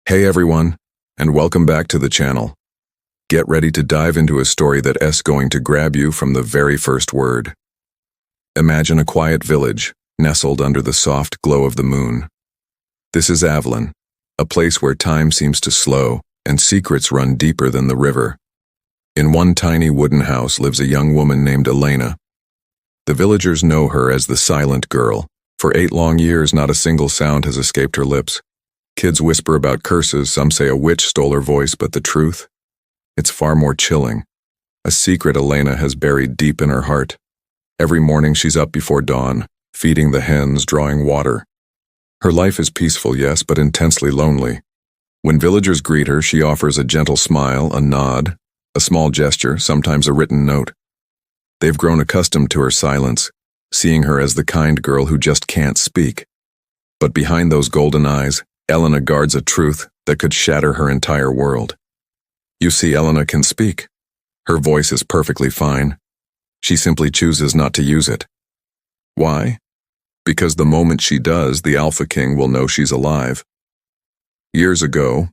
Hey everyone, and welcome back to the channel. Get ready to dive into a story that's going to grab you from the very first word. Imagine a quiet village, nestled under the soft glow of the moon. This is Avalon, a place where time seems to slow and secrets run deeper than the river. In one tiny wooden house lives a young woman named Elena. The villagers know her as the Silent Girl. For 8 long years, not a single sound has escaped her lips. Kids whisper about curses, some say a witch stole her voice, but the truth? It's far more chilling. A secret Elena has buried deep in her heart. Every morning she's up before dawn, feeding the hens, drawing water. Her life is peaceful, yes, but intensely lonely. When villagers greet her, she offers a gentle smile, a nod, a small gesture, sometimes a written note. They've grown accustomed to her silence, seeing her as the kind girl who just can't speak. But behind those golden eyes, Elena guards a truth that could shatter her entire world. You see, Elena can speak. Her voice is perfectly fine. She simply chooses not to use it. Why? Because the moment she does, the Alpha King will know she's alive. Years ago,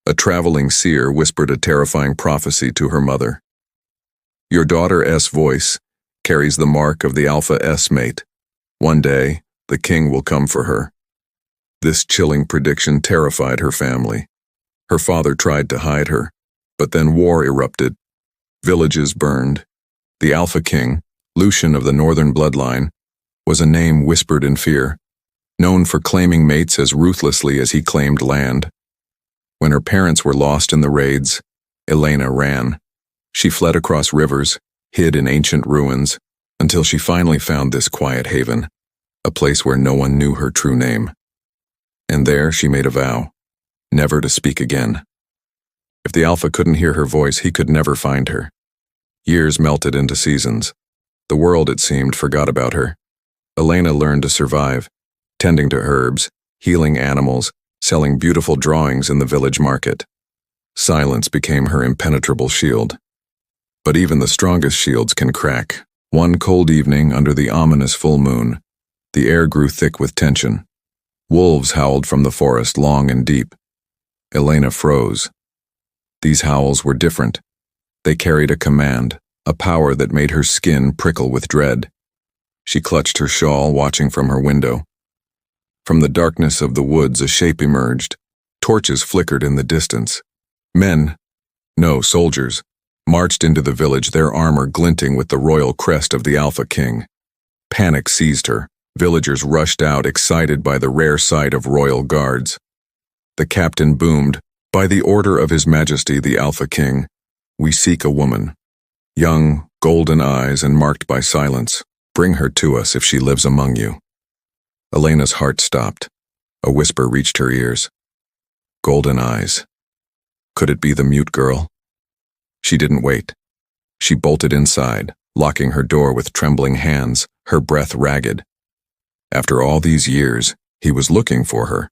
a traveling seer whispered a terrifying prophecy to her mother. Your daughter S voice carries the mark of the Alpha S mate. One day, the king will come for her. This chilling prediction terrified her family. Her father tried to hide her, but then war erupted. Villages burned. The Alpha King, Lucian of the Northern bloodline, was a name whispered in fear, known for claiming mates as ruthlessly as he claimed land. When her parents were lost in the raids, Elena ran. She fled across rivers, hid in ancient ruins, until she finally found this quiet haven, a place where no one knew her true name. And there she made a vow, never to speak again. If the Alpha couldn't hear her voice, he could never find her. Years melted into seasons. The world, it seemed, forgot about her. Elena learned to survive, tending to herbs, healing animals, selling beautiful drawings in the village market. Silence became her impenetrable shield. But even the strongest shields can crack. One cold evening under the ominous full moon, the air grew thick with tension. Wolves howled from the forest long and deep. Elena froze. These howls were different. They carried a command, a power that made her skin prickle with dread. She clutched her shawl, watching from her window. From the darkness of the woods, a shape emerged. Torches flickered in the distance. Men, no, soldiers, marched into the village, their armor glinting with the royal crest of the Alpha King. Panic seized her. Villagers rushed out, excited by the rare sight of royal guards. The captain boomed, "By the order of His Majesty the Alpha King, we seek a woman. Young, golden eyes and marked by silence. Bring her to us if she lives among you." Elena's heart stopped. A whisper reached her ears. Golden eyes. Could it be the mute girl? She didn't wait. She bolted inside, locking her door with trembling hands, her breath ragged. After all these years, he was looking for her.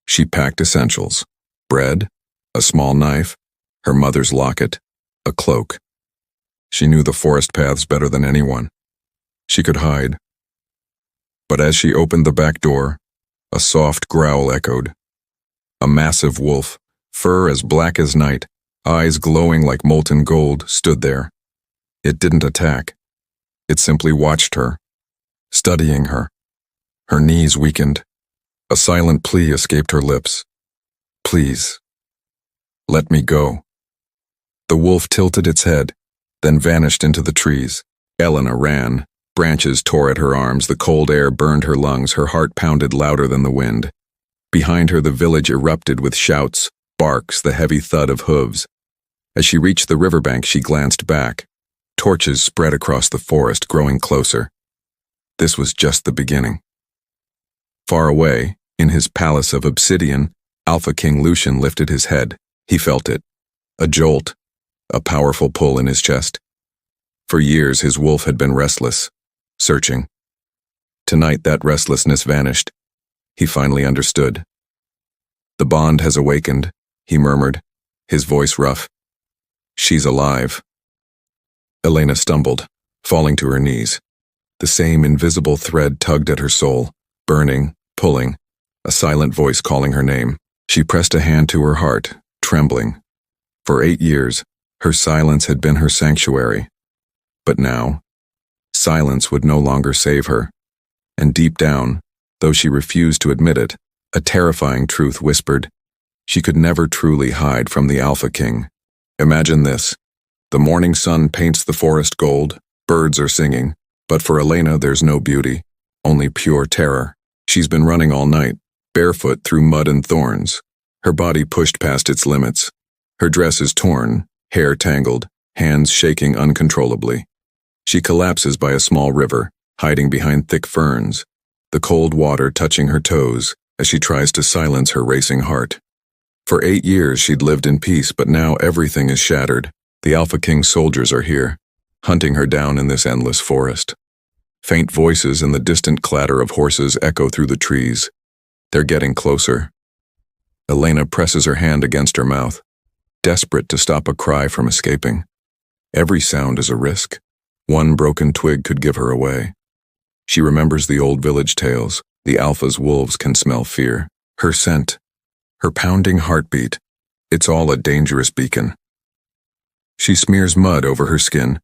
She packed essentials: bread, a small knife, her mother's locket, a cloak. She knew the forest paths better than anyone. She could hide. But as she opened the back door, a soft growl echoed. A massive wolf, fur as black as night, eyes glowing like molten gold, stood there. It didn't attack. It simply watched her, studying her. Her knees weakened. A silent plea escaped her lips. "Please, let me go." The wolf tilted its head, then vanished into the trees. Elena ran. Branches tore at her arms, the cold air burned her lungs, her heart pounded louder than the wind. Behind her, the village erupted with shouts, barks, the heavy thud of hooves. As she reached the riverbank, she glanced back. Torches spread across the forest, growing closer. This was just the beginning. Far away, in his palace of obsidian, Alpha King Lucian lifted his head. He felt it. A jolt, a powerful pull in his chest. For years, his wolf had been restless, searching. Tonight, that restlessness vanished. He finally understood. "The bond has awakened," he murmured, his voice rough. "She's alive." Elena stumbled, falling to her knees. The same invisible thread tugged at her soul, burning, pulling, a silent voice calling her name. She pressed a hand to her heart, trembling. For 8 years, her silence had been her sanctuary. But now, silence would no longer save her. And deep down, though she refused to admit it, a terrifying truth whispered, she could never truly hide from the Alpha King. Imagine this. The morning sun paints the forest gold, birds are singing, but for Elena there's no beauty, only pure terror. She's been running all night, barefoot through mud and thorns, her body pushed past its limits. Her dress is torn, hair tangled, hands shaking uncontrollably. She collapses by a small river, hiding behind thick ferns, the cold water touching her toes as she tries to silence her racing heart. For 8 years she'd lived in peace, but now everything is shattered. The Alpha King's soldiers are here, hunting her down in this endless forest. Faint voices and the distant clatter of horses echo through the trees. They're getting closer. Elena presses her hand against her mouth, desperate to stop a cry from escaping. Every sound is a risk. One broken twig could give her away. She remembers the old village tales. The Alpha's wolves can smell fear. Her scent, her pounding heartbeat, it's all a dangerous beacon. She smears mud over her skin,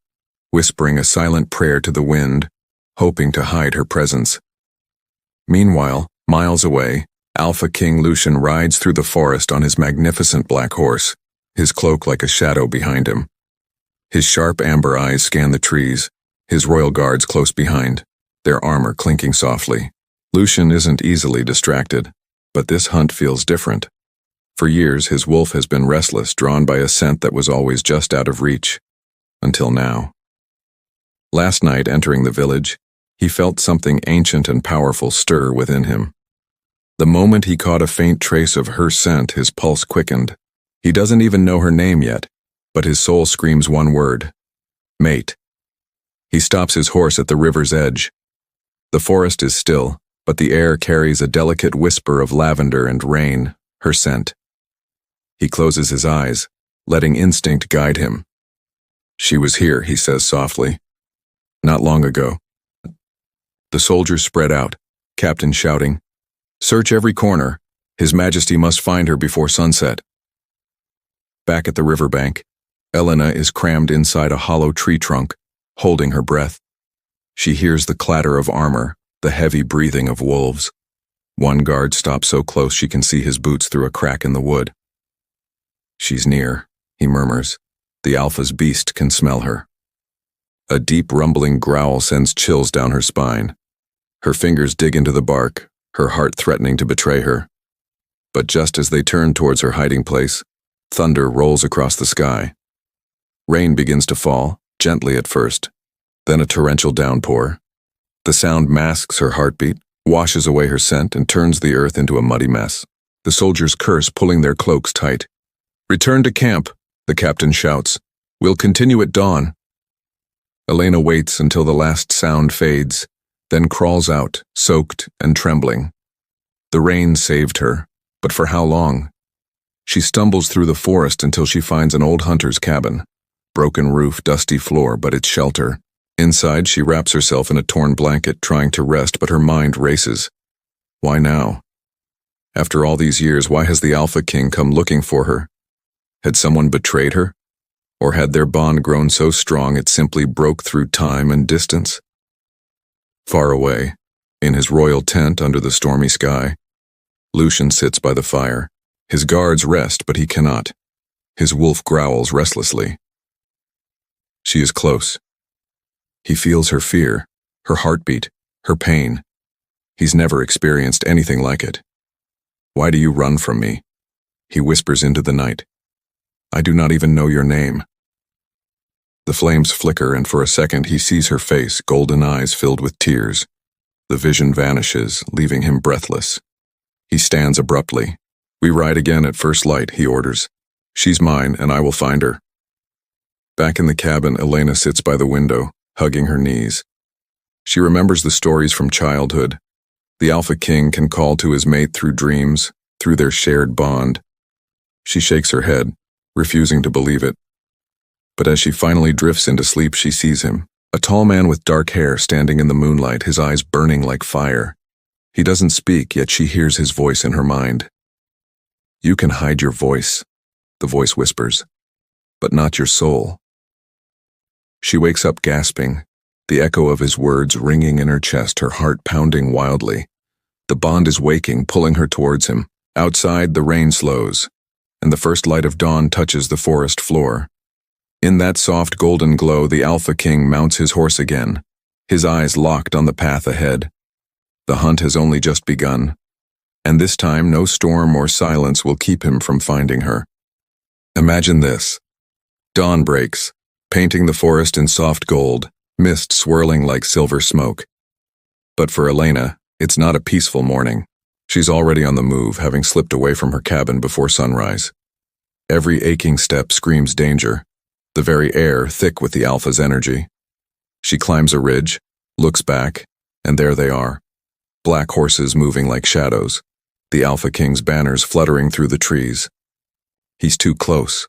whispering a silent prayer to the wind, hoping to hide her presence. Meanwhile, miles away, Alpha King Lucian rides through the forest on his magnificent black horse, his cloak like a shadow behind him. His sharp amber eyes scan the trees, his royal guards close behind, their armor clinking softly. Lucian isn't easily distracted, but this hunt feels different. For years, his wolf has been restless, drawn by a scent that was always just out of reach. Until now. Last night, entering the village, he felt something ancient and powerful stir within him. The moment he caught a faint trace of her scent, his pulse quickened. He doesn't even know her name yet, but his soul screams one word: mate. He stops his horse at the river's edge. The forest is still, but the air carries a delicate whisper of lavender and rain, her scent. He closes his eyes, letting instinct guide him. She was here, he says softly. Not long ago. The soldiers spread out, captain shouting, "Search every corner. His Majesty must find her before sunset." Back at the riverbank, Elena is crammed inside a hollow tree trunk, holding her breath. She hears the clatter of armor, the heavy breathing of wolves. One guard stops so close she can see his boots through a crack in the wood. She's near, he murmurs. The Alpha's beast can smell her. A deep rumbling growl sends chills down her spine. Her fingers dig into the bark, her heart threatening to betray her. But just as they turn towards her hiding place, thunder rolls across the sky. Rain begins to fall, gently at first, then a torrential downpour. The sound masks her heartbeat, washes away her scent, and turns the earth into a muddy mess. The soldiers curse, pulling their cloaks tight. "Return to camp," the captain shouts. "We'll continue at dawn." Elena waits until the last sound fades, then crawls out, soaked and trembling. The rain saved her, but for how long? She stumbles through the forest until she finds an old hunter's cabin. Broken roof, dusty floor, but it's shelter. Inside, she wraps herself in a torn blanket, trying to rest, but her mind races. Why now? After all these years, why has the Alpha King come looking for her? Had someone betrayed her? Or had their bond grown so strong it simply broke through time and distance? Far away, in his royal tent under the stormy sky, Lucian sits by the fire. His guards rest, but he cannot. His wolf growls restlessly. She is close. He feels her fear, her heartbeat, her pain. He's never experienced anything like it. "Why do you run from me?" He whispers into the night. "I do not even know your name." The flames flicker, and for a second he sees her face, golden eyes filled with tears. The vision vanishes, leaving him breathless. He stands abruptly. "We ride again at first light," he orders. "She's mine, and I will find her." Back in the cabin, Elena sits by the window, hugging her knees. She remembers the stories from childhood. The Alpha King can call to his mate through dreams, through their shared bond. She shakes her head, refusing to believe it. But as she finally drifts into sleep, she sees him, a tall man with dark hair standing in the moonlight, his eyes burning like fire. He doesn't speak, yet she hears his voice in her mind. You can hide your voice, the voice whispers, but not your soul. She wakes up gasping, the echo of his words ringing in her chest, her heart pounding wildly. The bond is waking, pulling her towards him. Outside, the rain slows, and the first light of dawn touches the forest floor. In that soft golden glow, the Alpha King mounts his horse again, his eyes locked on the path ahead. The hunt has only just begun, and this time no storm or silence will keep him from finding her. Imagine this. Dawn breaks, painting the forest in soft gold, mist swirling like silver smoke. But for Elena, it's not a peaceful morning. She's already on the move, having slipped away from her cabin before sunrise. Every aching step screams danger, the very air thick with the Alpha's energy. She climbs a ridge, looks back, and there they are. Black horses moving like shadows, the Alpha King's banners fluttering through the trees. He's too close.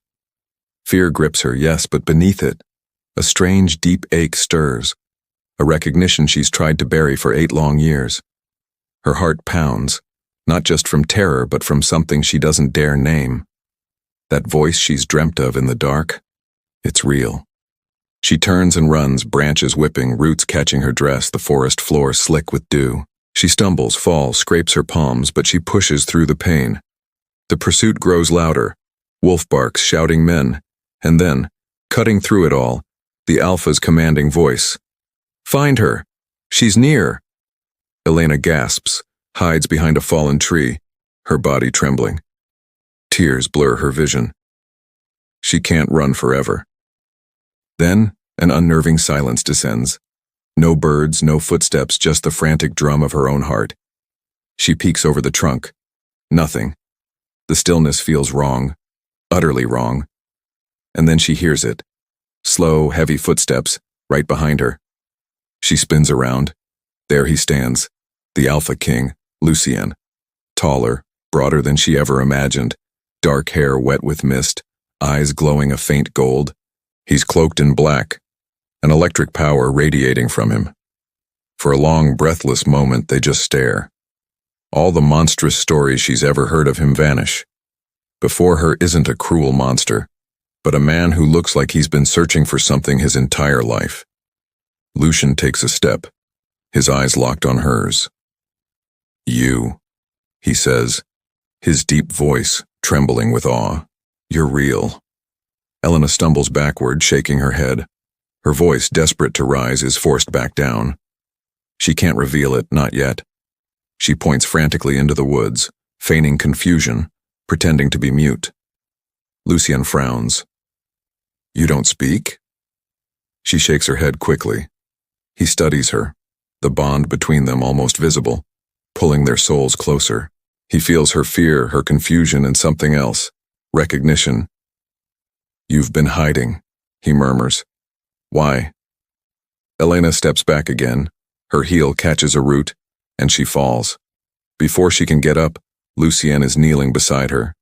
Fear grips her, yes, but beneath it, a strange, deep ache stirs, a recognition she's tried to bury for 8 long years. Her heart pounds, not just from terror, but from something she doesn't dare name. That voice she's dreamt of in the dark, it's real. She turns and runs, branches whipping, roots catching her dress, the forest floor slick with dew. She stumbles, falls, scrapes her palms, but she pushes through the pain. The pursuit grows louder, wolf barks, shouting men, and then, cutting through it all, the Alpha's commanding voice. "Find her! She's near!" Elena gasps, hides behind a fallen tree, her body trembling. Tears blur her vision. She can't run forever. Then, an unnerving silence descends. No birds, no footsteps, just the frantic drum of her own heart. She peeks over the trunk. Nothing. The stillness feels wrong, utterly wrong. And then she hears it. Slow, heavy footsteps, right behind her. She spins around. There he stands, the Alpha King, Lucien. Taller, broader than she ever imagined, dark hair wet with mist, eyes glowing a faint gold. He's cloaked in black, an electric power radiating from him. For a long, breathless moment, they just stare. All the monstrous stories she's ever heard of him vanish. Before her isn't a cruel monster, but a man who looks like he's been searching for something his entire life. Lucien takes a step, his eyes locked on hers. "You," he says, his deep voice trembling with awe. "You're real." Elena stumbles backward, shaking her head. Her voice, desperate to rise, is forced back down. She can't reveal it, not yet. She points frantically into the woods, feigning confusion, pretending to be mute. Lucien frowns. "You don't speak?" She shakes her head quickly. He studies her, the bond between them almost visible, pulling their souls closer. He feels her fear, her confusion, and something else, recognition. "You've been hiding," he murmurs. "Why?" Elena steps back again. Her heel catches a root, and she falls. Before she can get up, Lucien is kneeling beside her.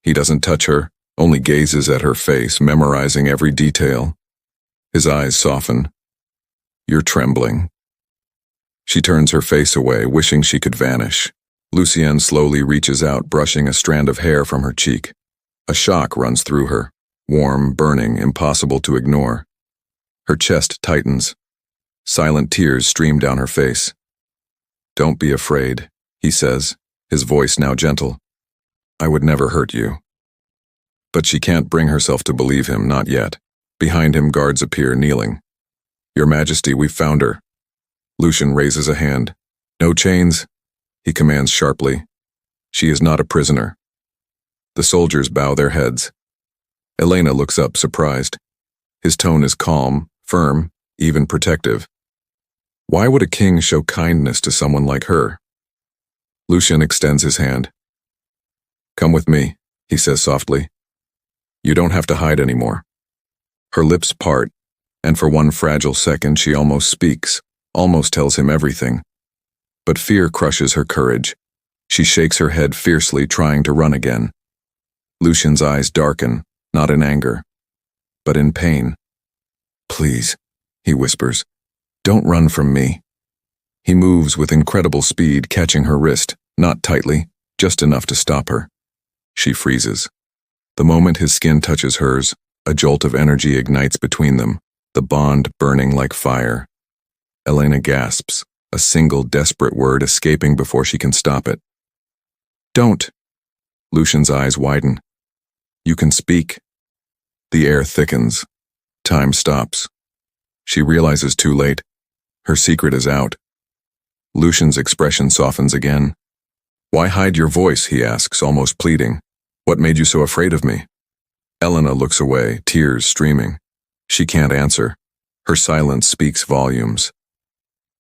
He doesn't touch her, only gazes at her face, memorizing every detail. His eyes soften. "You're trembling." She turns her face away, wishing she could vanish. Lucien slowly reaches out, brushing a strand of hair from her cheek. A shock runs through her, warm, burning, impossible to ignore. Her chest tightens. Silent tears stream down her face. "Don't be afraid," he says, his voice now gentle. "I would never hurt you." But she can't bring herself to believe him, not yet. Behind him, guards appear, kneeling. "Your Majesty, we've found her." Lucien raises a hand. "No chains," he commands sharply. "She is not a prisoner." The soldiers bow their heads. Elena looks up, surprised. His tone is calm, firm, even protective. Why would a king show kindness to someone like her? Lucien extends his hand. "Come with me," he says softly. "You don't have to hide anymore." Her lips part, and for one fragile second she almost speaks, almost tells him everything. But fear crushes her courage. She shakes her head fiercely, trying to run again. Lucien's eyes darken, not in anger, but in pain. "Please," he whispers, "don't run from me." He moves with incredible speed, catching her wrist, not tightly, just enough to stop her. She freezes. The moment his skin touches hers, a jolt of energy ignites between them, the bond burning like fire. Elena gasps, a single desperate word escaping before she can stop it. Don't. Lucian's eyes widen. You can speak. The air thickens. Time stops. She realizes too late. Her secret is out. Lucian's expression softens again. Why hide your voice, he asks, almost pleading. What made you so afraid of me? Elena looks away, tears streaming. She can't answer. Her silence speaks volumes.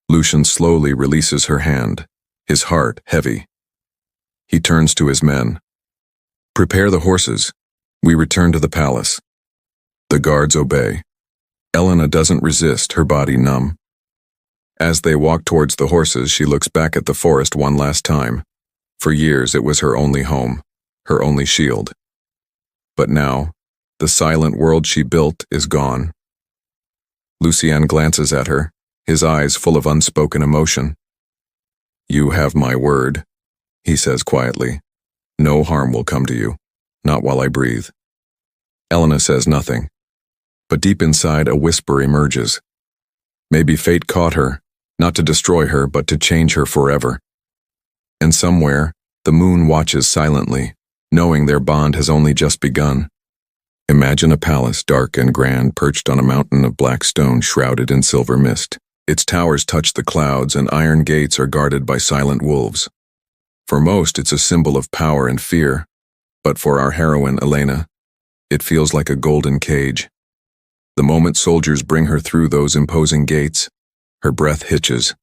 Lucian slowly releases her hand, his heart heavy. He turns to his men. Prepare the horses. We return to the palace. The guards obey. Elena doesn't resist, her body numb. As they walk towards the horses, she looks back at the forest one last time. For years, it was her only home, her only shield. But now, the silent world she built is gone. Lucien glances at her, his eyes full of unspoken emotion. You have my word, he says quietly. No harm will come to you, not while I breathe. Elena says nothing, but deep inside a whisper emerges. Maybe fate caught her, not to destroy her, but to change her forever. And somewhere, the moon watches silently, knowing their bond has only just begun. Imagine a palace, dark and grand, perched on a mountain of black stone shrouded in silver mist. Its towers touch the clouds, and iron gates are guarded by silent wolves. For most, it's a symbol of power and fear, but for our heroine, Elena, it feels like a golden cage. The moment soldiers bring her through those imposing gates, her breath hitches.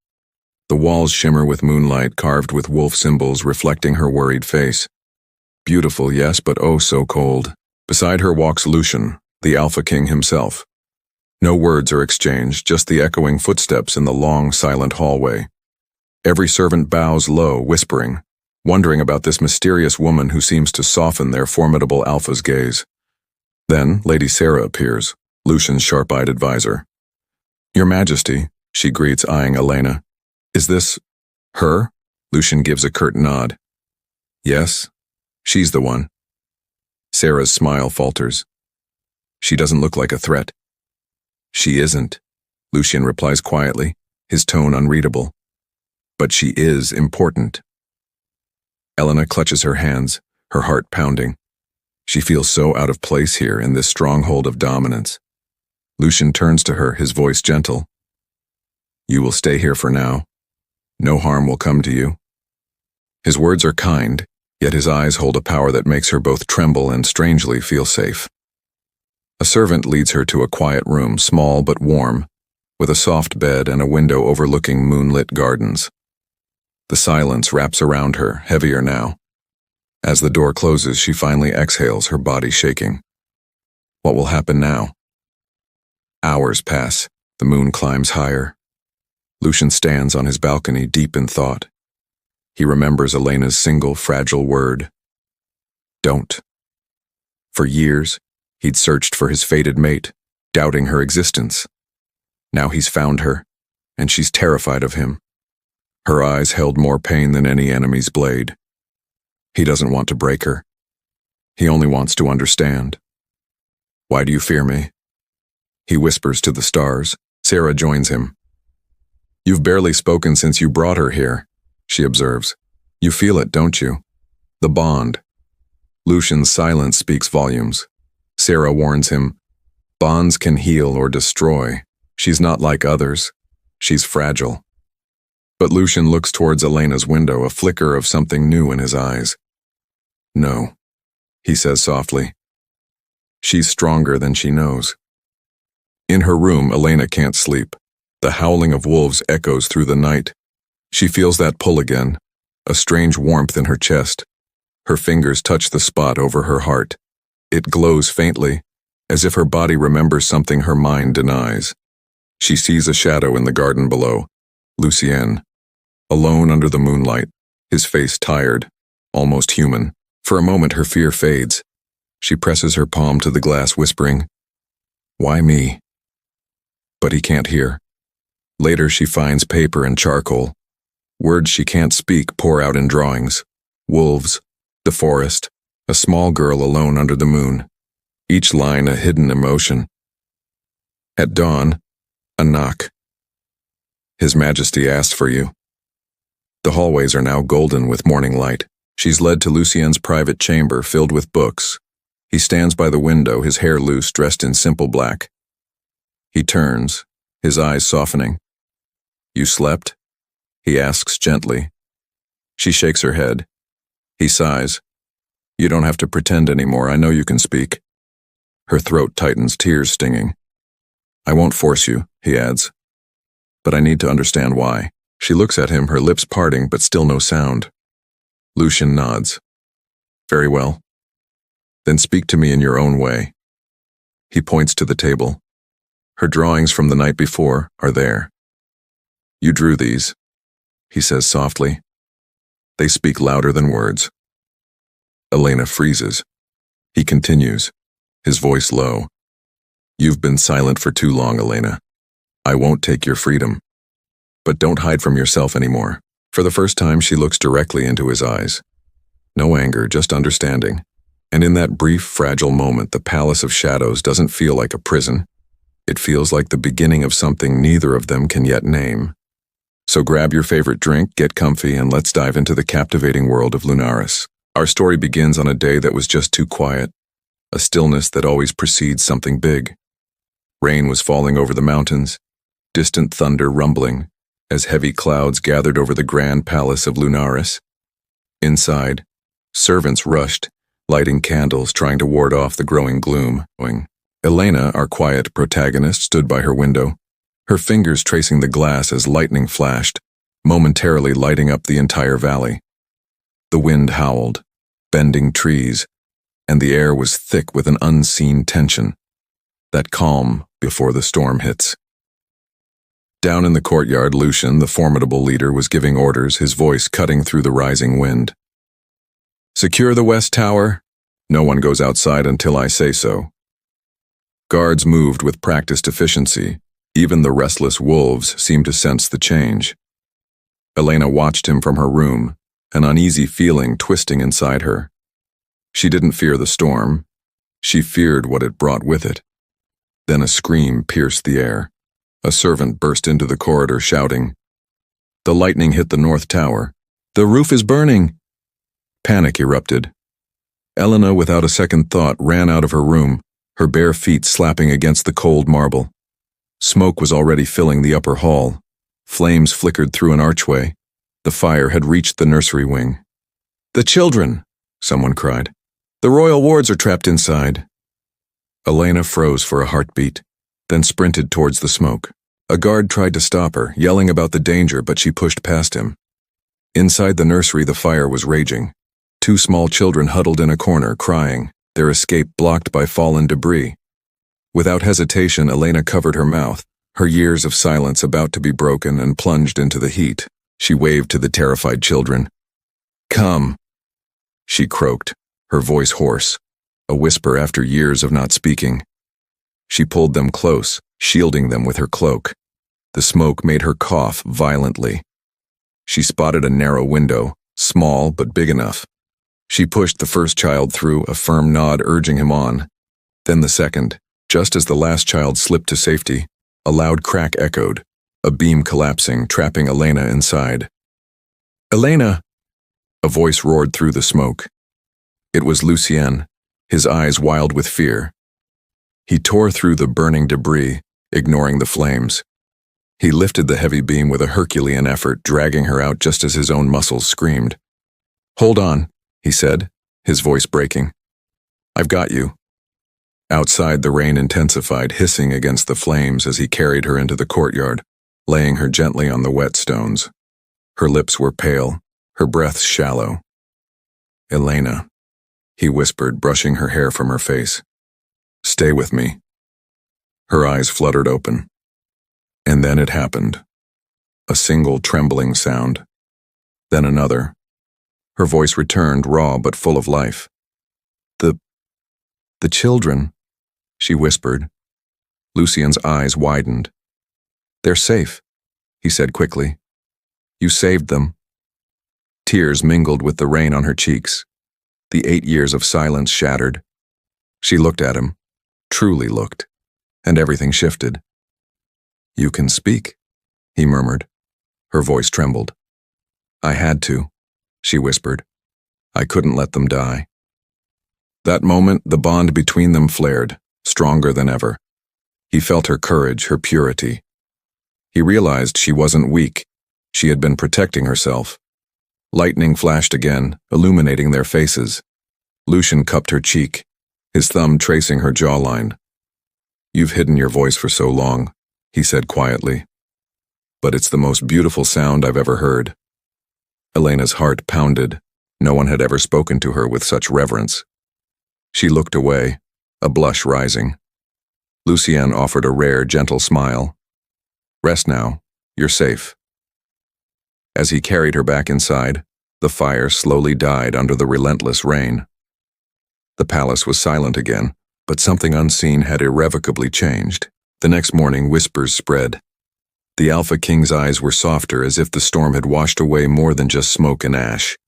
The walls shimmer with moonlight carved with wolf symbols reflecting her worried face. Beautiful, yes, but oh so cold. Beside her walks Lucian, the Alpha King himself. No words are exchanged, just the echoing footsteps in the long, silent hallway. Every servant bows low, whispering, wondering about this mysterious woman who seems to soften their formidable Alpha's gaze. Then Lady Sarah appears, Lucian's sharp-eyed advisor. Your Majesty, she greets, eyeing Elena. Is this her? Lucian gives a curt nod. Yes, she's the one. Sarah's smile falters. She doesn't look like a threat. She isn't, Lucian replies quietly, his tone unreadable. But she is important. Elena clutches her hands, her heart pounding. She feels so out of place here in this stronghold of dominance. Lucian turns to her, his voice gentle. You will stay here for now. No harm will come to you. His words are kind, yet his eyes hold a power that makes her both tremble and strangely feel safe. A servant leads her to a quiet room, small but warm, with a soft bed and a window overlooking moonlit gardens. The silence wraps around her, heavier now. As the door closes, she finally exhales, her body shaking. What will happen now? Hours pass. The moon climbs higher. Lucian stands on his balcony, deep in thought. He remembers Elena's single, fragile word. Don't. For years, he'd searched for his fated mate, doubting her existence. Now he's found her, and she's terrified of him. Her eyes held more pain than any enemy's blade. He doesn't want to break her. He only wants to understand. Why do you fear me? He whispers to the stars. Sarah joins him. You've barely spoken since you brought her here, she observes. You feel it, don't you? The bond. Lucian's silence speaks volumes. Sarah warns him. Bonds can heal or destroy. She's not like others. She's fragile. But Lucian looks towards Elena's window, a flicker of something new in his eyes. No, he says softly. She's stronger than she knows. In her room, Elena can't sleep. The howling of wolves echoes through the night. She feels that pull again, a strange warmth in her chest. Her fingers touch the spot over her heart. It glows faintly, as if her body remembers something her mind denies. She sees a shadow in the garden below, Lucien, alone under the moonlight, his face tired, almost human. For a moment her fear fades. She presses her palm to the glass, whispering, "Why me?" But he can't hear. Later she finds paper and charcoal. Words she can't speak pour out in drawings. Wolves, the forest, A small girl alone under the moon, each line a hidden emotion. At dawn, a knock. His Majesty asked for you. The hallways are now golden with morning light. She's led to Lucien's private chamber filled with books. He stands by the window, his hair loose, dressed in simple black. He turns, his eyes softening. You slept? He asks gently. She shakes her head. He sighs. You don't have to pretend anymore, I know you can speak. Her throat tightens, tears stinging. I won't force you, he adds. But I need to understand why. She looks at him, her lips parting, but still no sound. Lucien nods. Very well. Then speak to me in your own way. He points to the table. Her drawings from the night before are there. You drew these, he says softly. They speak louder than words. Elena freezes. He continues, his voice low. You've been silent for too long, Elena. I won't take your freedom. But don't hide from yourself anymore. For the first time, she looks directly into his eyes. No anger, just understanding. And in that brief, fragile moment, the palace of shadows doesn't feel like a prison. It feels like the beginning of something neither of them can yet name. So grab your favorite drink, get comfy, and let's dive into the captivating world of Lunaris. Our story begins on a day that was just too quiet, a stillness that always precedes something big. Rain was falling over the mountains, distant thunder rumbling, as heavy clouds gathered over the grand palace of Lunaris. Inside, servants rushed, lighting candles, trying to ward off the growing gloom. Elena, our quiet protagonist, stood by her window, her fingers tracing the glass as lightning flashed, momentarily lighting up the entire valley. The wind howled, bending trees, and the air was thick with an unseen tension, that calm before the storm hits. Down in the courtyard, Lucien, the formidable leader, was giving orders, his voice cutting through the rising wind. Secure the West Tower. No one goes outside until I say so. Guards moved with practiced efficiency. Even the restless wolves seemed to sense the change. Elena watched him from her room, an uneasy feeling twisting inside her. She didn't fear the storm. She feared what it brought with it. Then a scream pierced the air. A servant burst into the corridor shouting, "The lightning hit the North Tower. The roof is burning!" Panic erupted. Elena, without a second thought, ran out of her room, her bare feet slapping against the cold marble. Smoke was already filling the upper hall. Flames flickered through an archway. The fire had reached the nursery wing. "The children!" someone cried. "The royal wards are trapped inside." Elena froze for a heartbeat, then sprinted towards the smoke. A guard tried to stop her, yelling about the danger, but she pushed past him. Inside the nursery, the fire was raging. Two small children huddled in a corner, crying, their escape blocked by fallen debris. Without hesitation, Elena covered her mouth, her years of silence about to be broken, and plunged into the heat. She waved to the terrified children. "Come," she croaked, her voice hoarse, a whisper after years of not speaking. She pulled them close, shielding them with her cloak. The smoke made her cough violently. She spotted a narrow window, small but big enough. She pushed the first child through, a firm nod urging him on. Then the second. Just as the last child slipped to safety, a loud crack echoed, a beam collapsing, trapping Elena inside. "Elena!" A voice roared through the smoke. It was Lucien, his eyes wild with fear. He tore through the burning debris, ignoring the flames. He lifted the heavy beam with a Herculean effort, dragging her out just as his own muscles screamed. "Hold on," he said, his voice breaking. "I've got you." Outside, the rain intensified, hissing against the flames as he carried her into the courtyard, laying her gently on the wet stones. Her lips were pale, her breath shallow. "Elena," he whispered, brushing her hair from her face. "Stay with me." Her eyes fluttered open. And then it happened. A single trembling sound. Then another. Her voice returned, raw but full of life. The children," she whispered. Lucien's eyes widened. "They're safe," he said quickly. "You saved them." Tears mingled with the rain on her cheeks. the 8 years of silence shattered. She looked at him, truly looked, and everything shifted. "You can speak," he murmured. Her voice trembled. "I had to," she whispered. "I couldn't let them die." That moment, the bond between them flared, stronger than ever. He felt her courage, her purity. He realized she wasn't weak. She had been protecting herself. Lightning flashed again, illuminating their faces. Lucian cupped her cheek, his thumb tracing her jawline. "You've hidden your voice for so long," he said quietly. "But it's the most beautiful sound I've ever heard." Elena's heart pounded. No one had ever spoken to her with such reverence. She looked away, a blush rising. Lucien offered a rare, gentle smile. "Rest now. You're safe." As he carried her back inside, the fire slowly died under the relentless rain. The palace was silent again, but something unseen had irrevocably changed. The next morning, whispers spread. The Alpha King's eyes were softer, as if the storm had washed away more than just smoke and ash.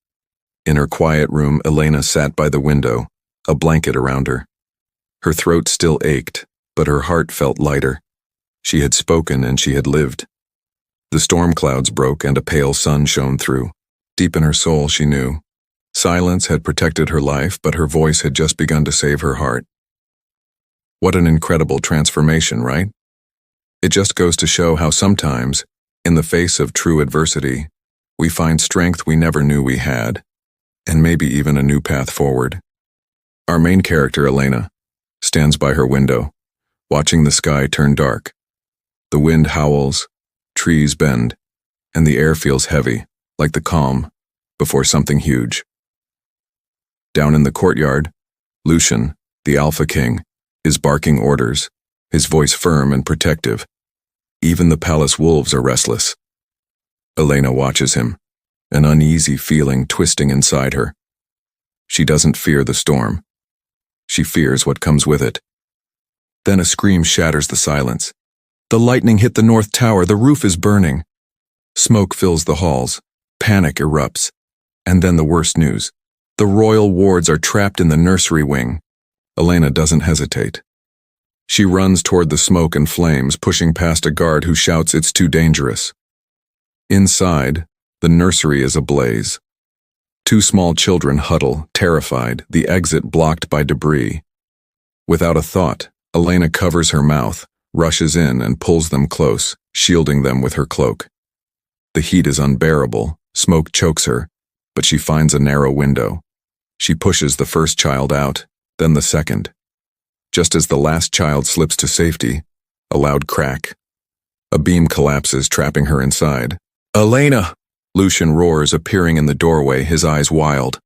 In her quiet room, Elena sat by the window, a blanket around her. Her throat still ached, but her heart felt lighter. She had spoken and she had lived. The storm clouds broke and a pale sun shone through. Deep in her soul, she knew. Silence had protected her life, but her voice had just begun to save her heart. What an incredible transformation, right? It just goes to show how sometimes, in the face of true adversity, we find strength we never knew we had, and maybe even a new path forward. Our main character, Elena, stands by her window, watching the sky turn dark. The wind howls, trees bend, and the air feels heavy, like the calm before something huge. Down in the courtyard, Lucian, the Alpha King, is barking orders, his voice firm and protective. Even the palace wolves are restless. Elena watches him, an uneasy feeling twisting inside her. She doesn't fear the storm. She fears what comes with it. Then a scream shatters the silence. The lightning hit the north tower, the roof is burning. Smoke fills the halls, panic erupts. And then the worst news. The royal wards are trapped in the nursery wing. Elena doesn't hesitate. She runs toward the smoke and flames, pushing past a guard who shouts it's too dangerous. Inside, the nursery is ablaze. 2 small children huddle, terrified, the exit blocked by debris. Without a thought, Elena covers her mouth, rushes in and pulls them close, shielding them with her cloak. The heat is unbearable, smoke chokes her, but she finds a narrow window. She pushes the first child out, then the second. Just as the last child slips to safety, a loud crack. A beam collapses, trapping her inside. "Elena!" Lucian roars, appearing in the doorway, his eyes wild.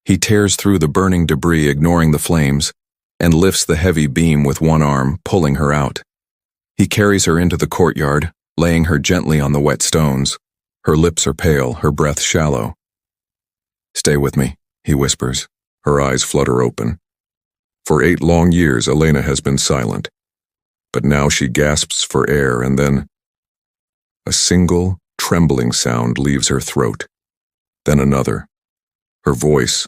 He tears through the burning debris, ignoring the flames, and lifts the heavy beam with one arm, pulling her out. He carries her into the courtyard, laying her gently on the wet stones. Her lips are pale, her breath shallow. "Stay with me," he whispers. Her eyes flutter open. For 8 long years, Elena has been silent. But now she gasps for air, and then a single, trembling sound leaves her throat. Then another. Her voice,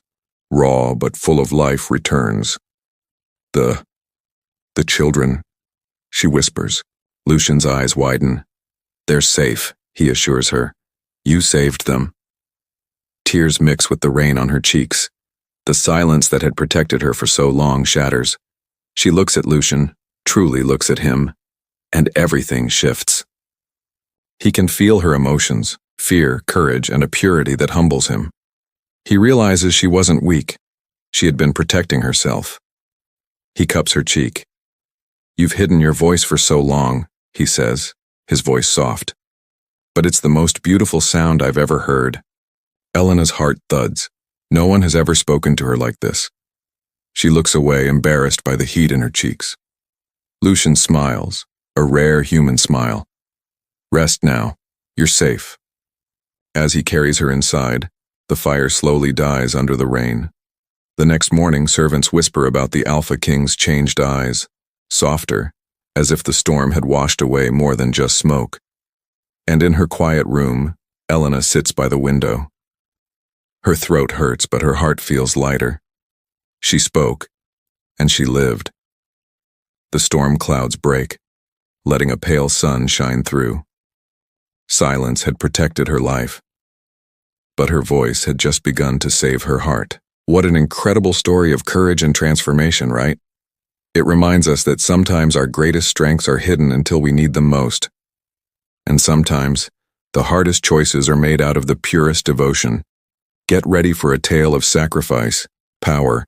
raw but full of life, returns. The children," she whispers. Lucian's eyes widen. "They're safe," he assures her. "You saved them." Tears mix with the rain on her cheeks. The silence that had protected her for so long shatters. She looks at Lucian, truly looks at him, and everything shifts. He can feel her emotions, fear, courage, and a purity that humbles him. He realizes she wasn't weak. She had been protecting herself. He cups her cheek. "You've hidden your voice for so long," he says, his voice soft. "But it's the most beautiful sound I've ever heard." Elena's heart thuds. No one has ever spoken to her like this. She looks away, embarrassed by the heat in her cheeks. Lucian smiles, a rare human smile. "Rest now. You're safe." As he carries her inside, the fire slowly dies under the rain. The next morning, servants whisper about the Alpha King's changed eyes, softer, as if the storm had washed away more than just smoke. And in her quiet room, Elena sits by the window. Her throat hurts, but her heart feels lighter. She spoke, and she lived. The storm clouds break, letting a pale sun shine through. Silence had protected her life, but her voice had just begun to save her heart. What an incredible story of courage and transformation, right? It reminds us that sometimes our greatest strengths are hidden until we need them most. And sometimes, the hardest choices are made out of the purest devotion. Get ready for a tale of sacrifice, power,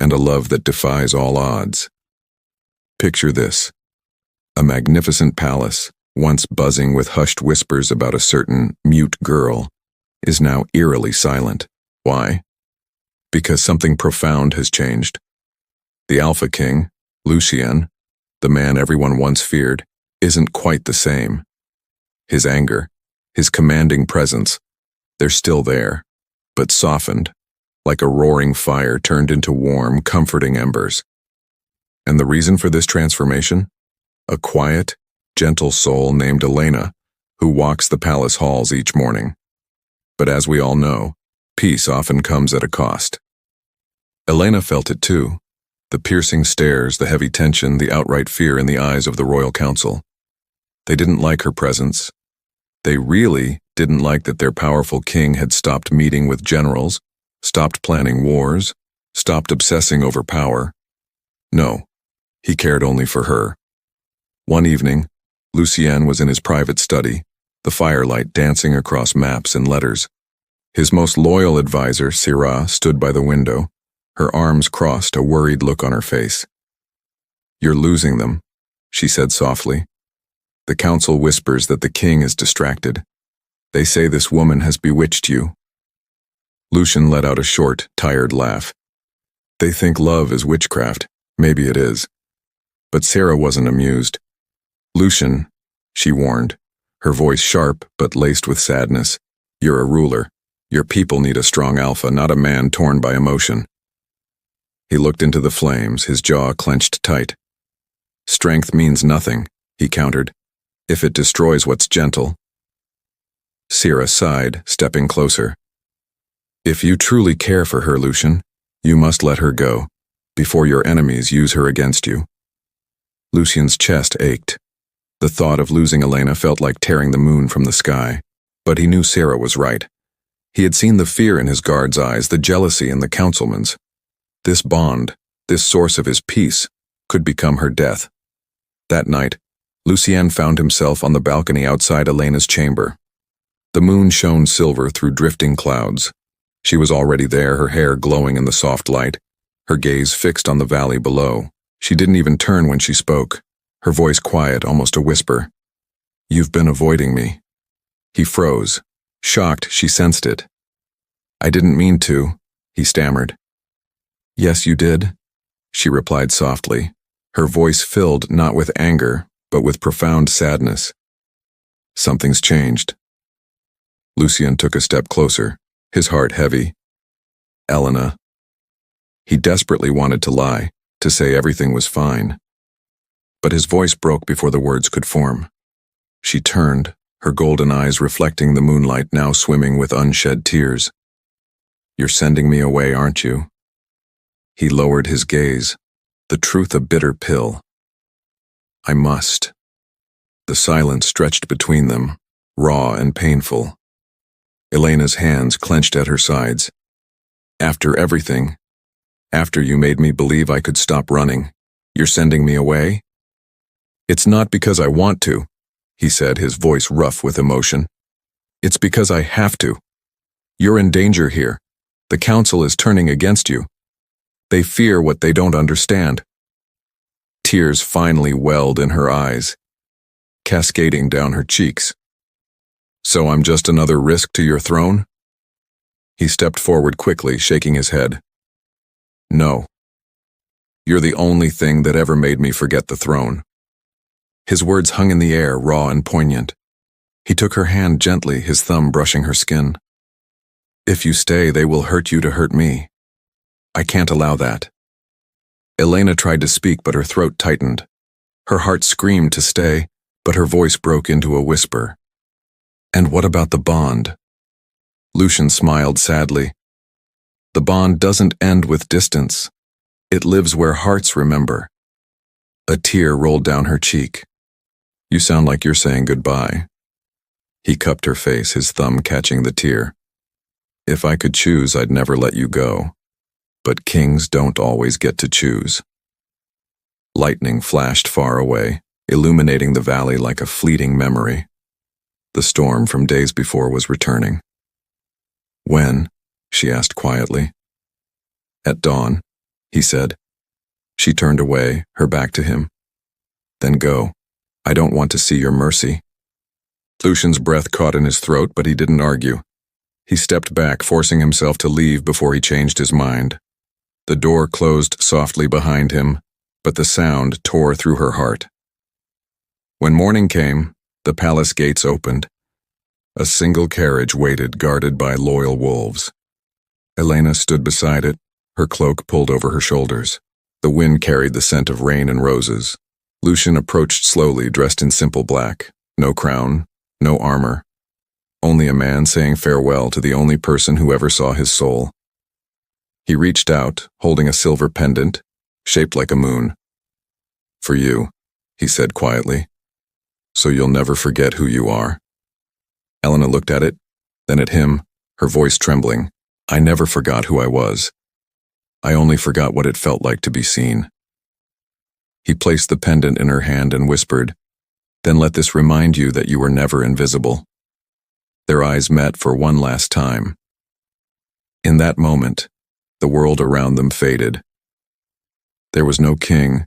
and a love that defies all odds. Picture this. A magnificent palace, once buzzing with hushed whispers about a certain mute girl, is now eerily silent. Why? Because something profound has changed. The Alpha King, Lucien, the man everyone once feared, isn't quite the same. His anger, his commanding presence, they're still there, but softened, like a roaring fire turned into warm, comforting embers. And the reason for this transformation? A quiet, gentle soul named Elena, who walks the palace halls each morning. But as we all know, peace often comes at a cost. Elena felt it too, the piercing stares, the heavy tension, the outright fear in the eyes of the royal council. They didn't like her presence. They really didn't like that their powerful king had stopped meeting with generals, stopped planning wars, stopped obsessing over power. No, he cared only for her. One evening, Lucien was in his private study, the firelight dancing across maps and letters. His most loyal advisor, Syrah, stood by the window, her arms crossed, a worried look on her face. "You're losing them," she said softly. "The council whispers that the king is distracted. They say this woman has bewitched you." Lucien let out a short, tired laugh. "They think love is witchcraft. Maybe it is." But Sarah wasn't amused. "Lucien," she warned, her voice sharp but laced with sadness, "you're a ruler. Your people need a strong alpha, not a man torn by emotion." He looked into the flames, his jaw clenched tight. "Strength means nothing," he countered, "if it destroys what's gentle." Syrah sighed, stepping closer. "If you truly care for her, Lucien, you must let her go, before your enemies use her against you." Lucien's chest ached. The thought of losing Elena felt like tearing the moon from the sky, but he knew Syrah was right. He had seen the fear in his guard's eyes, the jealousy in the councilman's. This bond, this source of his peace, could become her death. That night, Lucien found himself on the balcony outside Elena's chamber. The moon shone silver through drifting clouds. She was already there, her hair glowing in the soft light, her gaze fixed on the valley below. She didn't even turn when she spoke, her voice quiet, almost a whisper. "You've been avoiding me." He froze. Shocked, she sensed it. "I didn't mean to," he stammered. "Yes, you did," she replied softly, her voice filled not with anger, but with profound sadness. "Something's changed." Lucien took a step closer, his heart heavy. "Elena." He desperately wanted to lie, to say everything was fine. But his voice broke before the words could form. She turned, her golden eyes reflecting the moonlight, now swimming with unshed tears. "You're sending me away, aren't you?" He lowered his gaze, the truth a bitter pill. "I must." The silence stretched between them, raw and painful. Elena's hands clenched at her sides. "After everything, after you made me believe I could stop running, you're sending me away?" "It's not because I want to," he said, his voice rough with emotion. "It's because I have to. You're in danger here. The council is turning against you. They fear what they don't understand." Tears finally welled in her eyes, cascading down her cheeks. "So I'm just another risk to your throne?" He stepped forward quickly, shaking his head. "No. You're the only thing that ever made me forget the throne." His words hung in the air, raw and poignant. He took her hand gently, his thumb brushing her skin. "If you stay, they will hurt you to hurt me. I can't allow that." Elena tried to speak, but her throat tightened. Her heart screamed to stay, but her voice broke into a whisper. "And what about the bond?" Lucien smiled sadly. "The bond doesn't end with distance. It lives where hearts remember. A tear rolled down her cheek. You sound like you're saying goodbye. He cupped her face, his thumb catching the tear. If I could choose, I'd never let you go. But kings don't always get to choose. Lightning flashed far away, illuminating the valley like a fleeting memory. The storm from days before was returning. When? She asked quietly. At dawn, he said. She turned away, her back to him. Then go. I don't want to see your mercy. Lucian's breath caught in his throat, but he didn't argue. He stepped back, forcing himself to leave before he changed his mind. The door closed softly behind him, but the sound tore through her heart. When morning came, the palace gates opened. A single carriage waited, guarded by loyal wolves. Elena stood beside it, her cloak pulled over her shoulders. The wind carried the scent of rain and roses. Lucian approached slowly, dressed in simple black. No crown, no armor. Only a man saying farewell to the only person who ever saw his soul. He reached out, holding a silver pendant, shaped like a moon. For you, he said quietly, so you'll never forget who you are. Elena looked at it, then at him, her voice trembling. I never forgot who I was. I only forgot what it felt like to be seen. He placed the pendant in her hand and whispered, Then let this remind you that you were never invisible. Their eyes met for one last time. In that moment, the world around them faded. There was no king,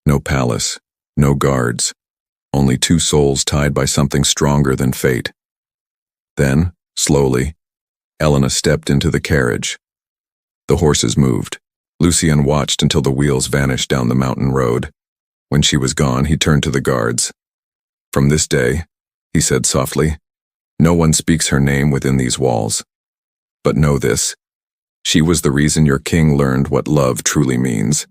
no palace, no guards, only two souls tied by something stronger than fate. Then, slowly, Elena stepped into the carriage. The horses moved. Lucian watched until the wheels vanished down the mountain road. When she was gone, he turned to the guards. From this day, he said softly, no one speaks her name within these walls. But know this, she was the reason your king learned what love truly means.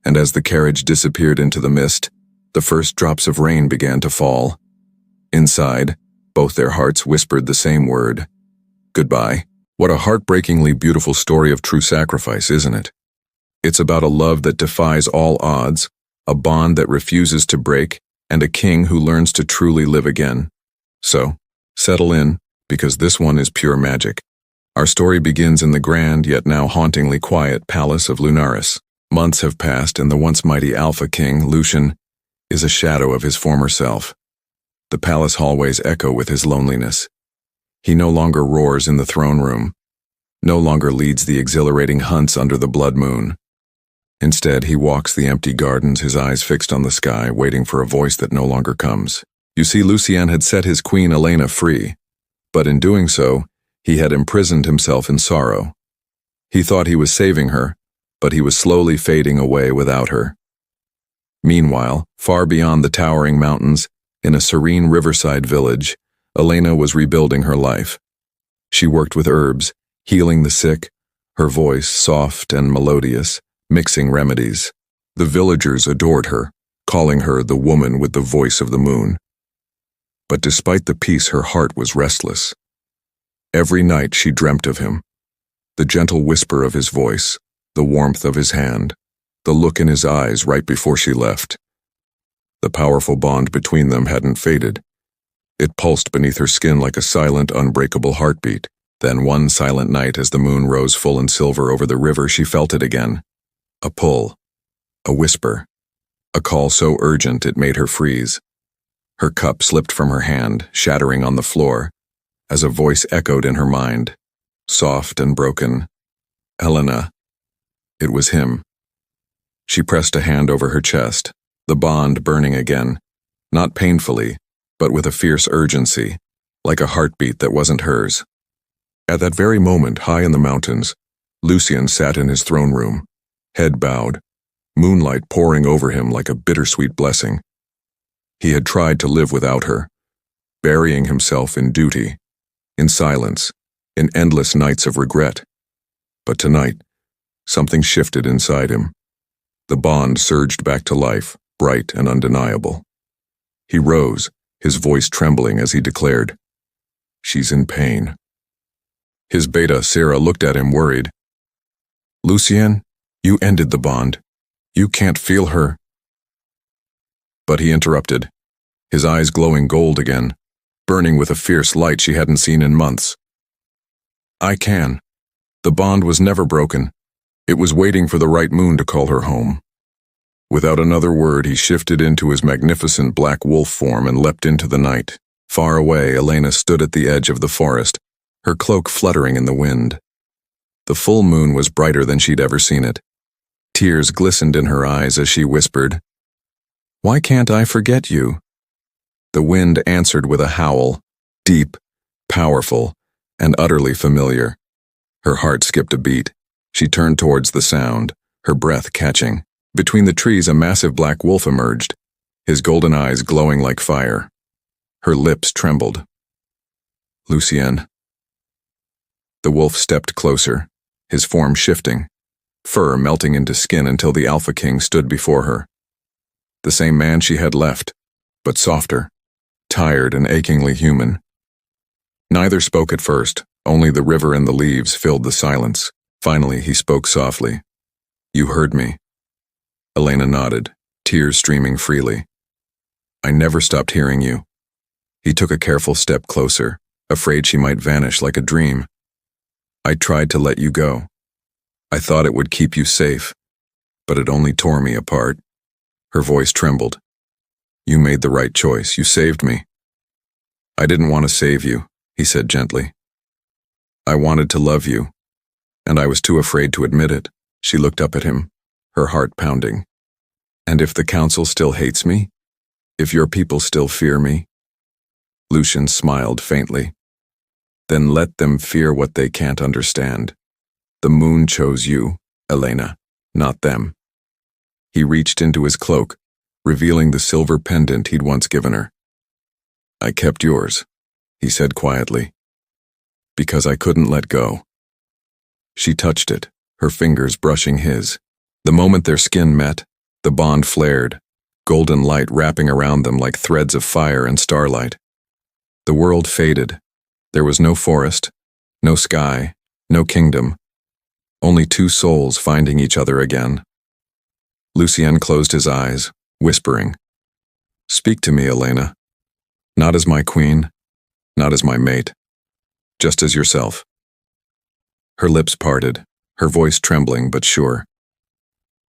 And as the carriage disappeared into the mist, the first drops of rain began to fall. Inside, both their hearts whispered the same word, goodbye. What a heartbreakingly beautiful story of true sacrifice, isn't it? It's about a love that defies all odds, a bond that refuses to break, and a king who learns to truly live again. So, settle in, because this one is pure magic. Our story begins in the grand, yet now hauntingly quiet palace of Lunaris. Months have passed, and the once mighty Alpha King, Lucian, is a shadow of his former self. The palace hallways echo with his loneliness. He no longer roars in the throne room, no longer leads the exhilarating hunts under the blood moon. Instead, he walks the empty gardens, his eyes fixed on the sky, waiting for a voice that no longer comes. You see, Lucian had set his queen Elena free, but in doing so, he had imprisoned himself in sorrow. He thought he was saving her, but he was slowly fading away without her. Meanwhile, far beyond the towering mountains, in a serene riverside village, Elena was rebuilding her life. She worked with herbs, healing the sick, her voice soft and melodious, mixing remedies. The villagers adored her, calling her the woman with the voice of the moon. But despite the peace, her heart was restless. Every night she dreamt of him, the gentle whisper of his voice, the warmth of his hand, the look in his eyes right before she left. The powerful bond between them hadn't faded. It pulsed beneath her skin like a silent, unbreakable heartbeat. Then one silent night, as the moon rose full and silver over the river, she felt it again. A pull, a whisper, a call so urgent it made her freeze. Her cup slipped from her hand, shattering on the floor, as a voice echoed in her mind, soft and broken. Elena. It was him. She pressed a hand over her chest, the bond burning again, not painfully, but with a fierce urgency, like a heartbeat that wasn't hers. At that very moment, high in the mountains, Lucian sat in his throne room, head bowed, moonlight pouring over him like a bittersweet blessing. He had tried to live without her, burying himself in duty, in silence, in endless nights of regret. But tonight, something shifted inside him. The bond surged back to life, bright and undeniable. He rose, his voice trembling as he declared, "She's in pain." His beta, Sarah, looked at him worried. "Lucian, You ended the bond. You can't feel her. But he interrupted, his eyes glowing gold again, burning with a fierce light she hadn't seen in months. I can. The bond was never broken. It was waiting for the right moon to call her home. Without another word, he shifted into his magnificent black wolf form and leapt into the night. Far away, Elena stood at the edge of the forest, her cloak fluttering in the wind. The full moon was brighter than she'd ever seen it. Tears glistened in her eyes as she whispered, "Why can't I forget you?" The wind answered with a howl, deep, powerful, and utterly familiar. Her heart skipped a beat. She turned towards the sound, her breath catching. Between the trees, a massive black wolf emerged, his golden eyes glowing like fire. Her lips trembled. Lucien. The wolf stepped closer, his form shifting, fur melting into skin until the Alpha King stood before her. The same man she had left, but softer, tired and achingly human. Neither spoke at first, only the river and the leaves filled the silence. Finally, he spoke softly. "You heard me." Elena nodded, tears streaming freely. "I never stopped hearing you." He took a careful step closer, afraid she might vanish like a dream. "I tried to let you go. I thought it would keep you safe, but it only tore me apart." Her voice trembled. "You made the right choice. You saved me." "I didn't want to save you," he said gently. "I wanted to love you, and I was too afraid to admit it." She looked up at him, her heart pounding. "And if the council still hates me? If your people still fear me?" Lucien smiled faintly. "Then let them fear what they can't understand. The moon chose you, Elena, not them." He reached into his cloak, revealing the silver pendant he'd once given her. "I kept yours," he said quietly, "because I couldn't let go." She touched it, her fingers brushing his. The moment their skin met, the bond flared, golden light wrapping around them like threads of fire and starlight. The world faded. There was no forest, no sky, no kingdom. Only two souls finding each other again. Lucien closed his eyes, whispering, "Speak to me, Elena. Not as my queen, not as my mate, just as yourself." Her lips parted, her voice trembling but sure.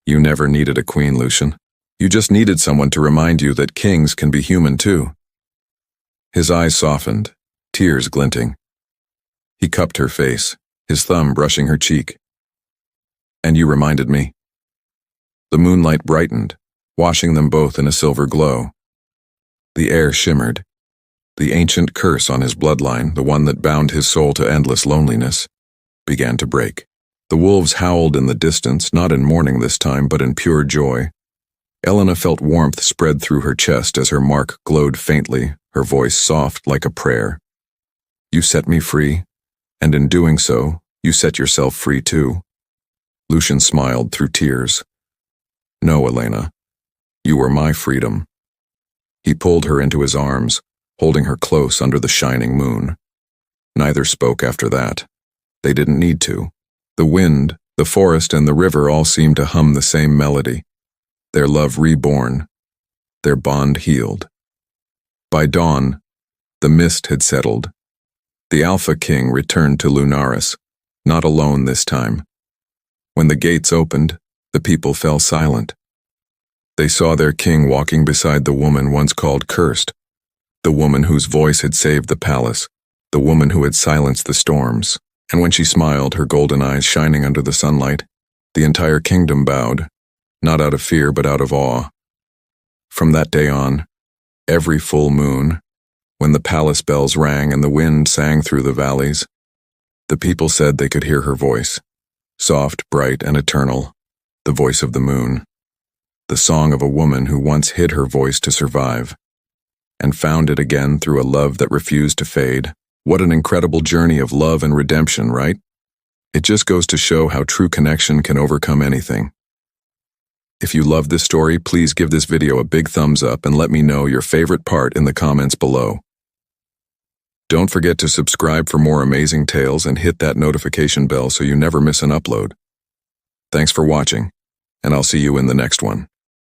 "You never needed a queen, Lucien. You just needed someone to remind you that kings can be human too." His eyes softened, tears glinting. He cupped her face, his thumb brushing her cheek. "And you reminded me." The moonlight brightened, washing them both in a silver glow. The air shimmered. The ancient curse on his bloodline, the one that bound his soul to endless loneliness, began to break. The wolves howled in the distance, not in mourning this time, but in pure joy. Elena felt warmth spread through her chest as her mark glowed faintly, her voice soft like a prayer. "You set me free, and in doing so, you set yourself free too." Lucien smiled through tears. "No, Elena, you were my freedom." He pulled her into his arms, holding her close under the shining moon. Neither spoke after that. They didn't need to. The wind, the forest, and the river all seemed to hum the same melody. Their love reborn, their bond healed. By dawn, the mist had settled. The Alpha King returned to Lunaris, not alone this time. When the gates opened, the people fell silent. They saw their king walking beside the woman once called cursed, the woman whose voice had saved the palace, the woman who had silenced the storms. And when she smiled, her golden eyes shining under the sunlight, the entire kingdom bowed, not out of fear but out of awe. From that day on, every full moon, when the palace bells rang and the wind sang through the valleys, the people said they could hear her voice, soft, bright, and eternal, the voice of the moon, the song of a woman who once hid her voice to survive, and found it again through a love that refused to fade. What an incredible journey of love and redemption, right? It just goes to show how true connection can overcome anything. If you love this story, please give this video a big thumbs up and let me know your favorite part in the comments below. Don't forget to subscribe for more amazing tales and hit that notification bell so you never miss an upload. Thanks for watching, and I'll see you in the next one.